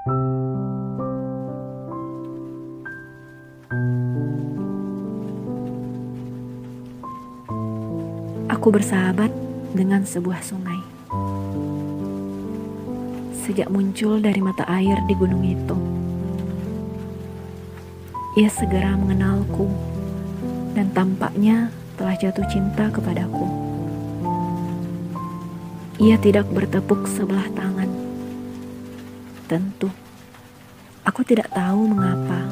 Aku bersahabat dengan sebuah sungai. Sejak muncul dari mata air di gunung itu, ia segera mengenalku dan tampaknya telah jatuh cinta kepadaku. Ia tidak bertepuk sebelah tangan. Tentu, aku tidak tahu mengapa.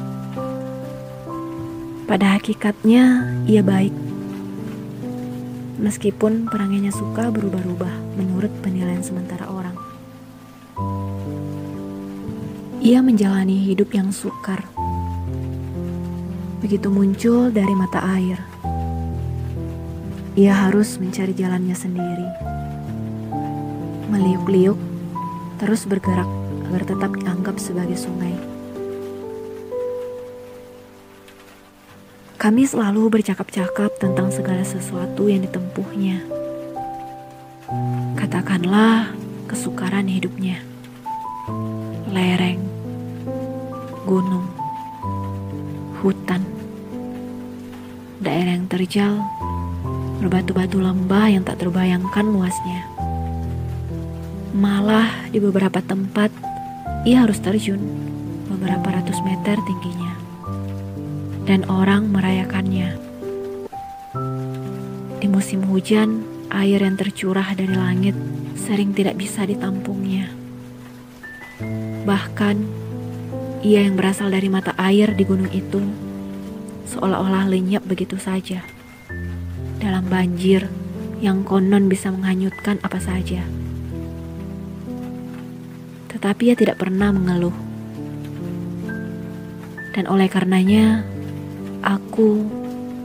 Pada hakikatnya, ia baik. Meskipun perangainya suka berubah-ubah menurut penilaian sementara orang. Ia menjalani hidup yang sukar. Begitu muncul dari mata air, ia harus mencari jalannya sendiri. Meliuk-liuk, terus bergerak agar tetap dianggap sebagai sungai. Kami selalu bercakap-cakap tentang segala sesuatu yang ditempuhnya. Katakanlah kesukaran hidupnya. Lereng, gunung, hutan, daerah yang terjal, berbatu-batu lembah yang tak terbayangkan luasnya. Malah di beberapa tempat ia harus terjun beberapa ratus meter tingginya. Dan orang merayakannya. Di musim hujan, air yang tercurah dari langit sering tidak bisa ditampungnya. Bahkan, ia yang berasal dari mata air di gunung itu seolah-olah lenyap begitu saja dalam banjir yang konon bisa menghanyutkan apa saja. Tetapi ia tidak pernah mengeluh. Dan oleh karenanya, aku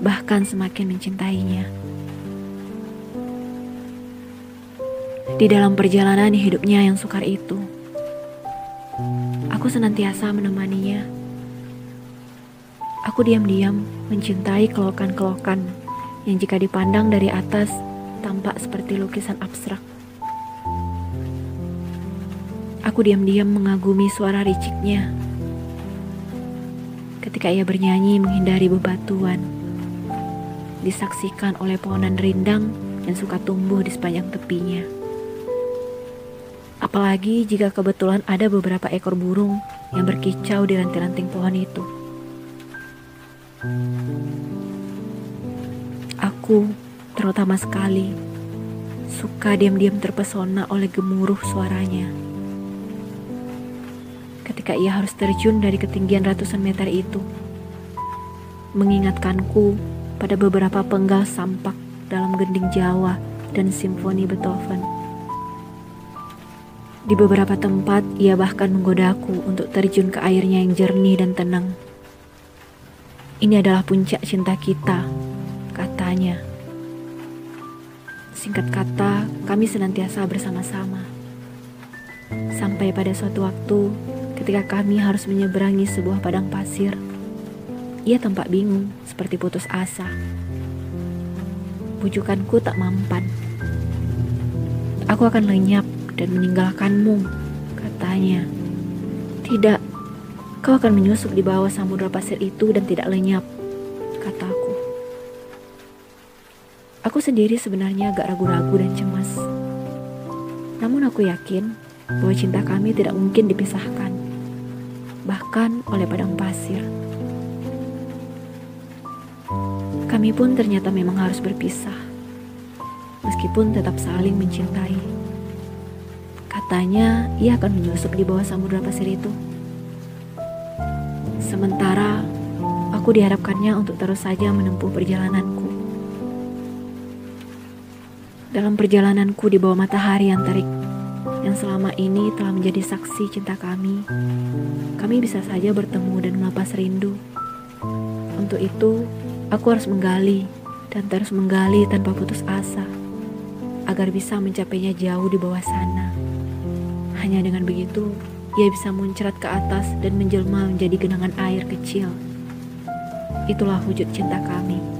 bahkan semakin mencintainya. Di dalam perjalanan hidupnya yang sukar itu, aku senantiasa menemaninya. Aku diam-diam mencintai kelokan-kelokan yang jika dipandang dari atas tampak seperti lukisan abstrak. Aku diam-diam mengagumi suara riciknya ketika ia bernyanyi menghindari bebatuan, disaksikan oleh pohonan rindang yang suka tumbuh di sepanjang tepinya. Apalagi jika kebetulan ada beberapa ekor burung yang berkicau di ranting-ranting pohon itu. Aku, terutama sekali, suka diam-diam terpesona oleh gemuruh suaranya. Ketika ia harus terjun dari ketinggian ratusan meter itu, mengingatkanku pada beberapa penggal sampak dalam gending Jawa dan simfoni Beethoven. Di beberapa tempat, ia bahkan menggodaku untuk terjun ke airnya yang jernih dan tenang. Ini adalah puncak cinta kita, katanya. Singkat kata, kami senantiasa bersama-sama. Sampai pada suatu waktu, ketika kami harus menyeberangi sebuah padang pasir, ia tampak bingung seperti putus asa. Bujukanku tak mampan. Aku akan lenyap dan meninggalkanmu, katanya. Tidak, kau akan menyusup di bawah samudera pasir itu dan tidak lenyap, kataku. Aku sendiri sebenarnya agak ragu-ragu dan cemas. Namun aku yakin bahwa cinta kami tidak mungkin dipisahkan, bahkan oleh padang pasir. Kami pun ternyata memang harus berpisah, meskipun tetap saling mencintai. Katanya ia akan menyusup di bawah samudera pasir itu. Sementara aku diharapkannya untuk terus saja menempuh perjalananku. Dalam perjalananku di bawah matahari yang terik, yang selama ini telah menjadi saksi cinta kami bisa saja bertemu dan melepas rindu. Untuk itu, aku harus menggali dan terus menggali tanpa putus asa, agar bisa mencapainya jauh di bawah sana. Hanya dengan begitu, ia bisa muncrat ke atas dan menjelma menjadi genangan air kecil. Itulah wujud cinta kami.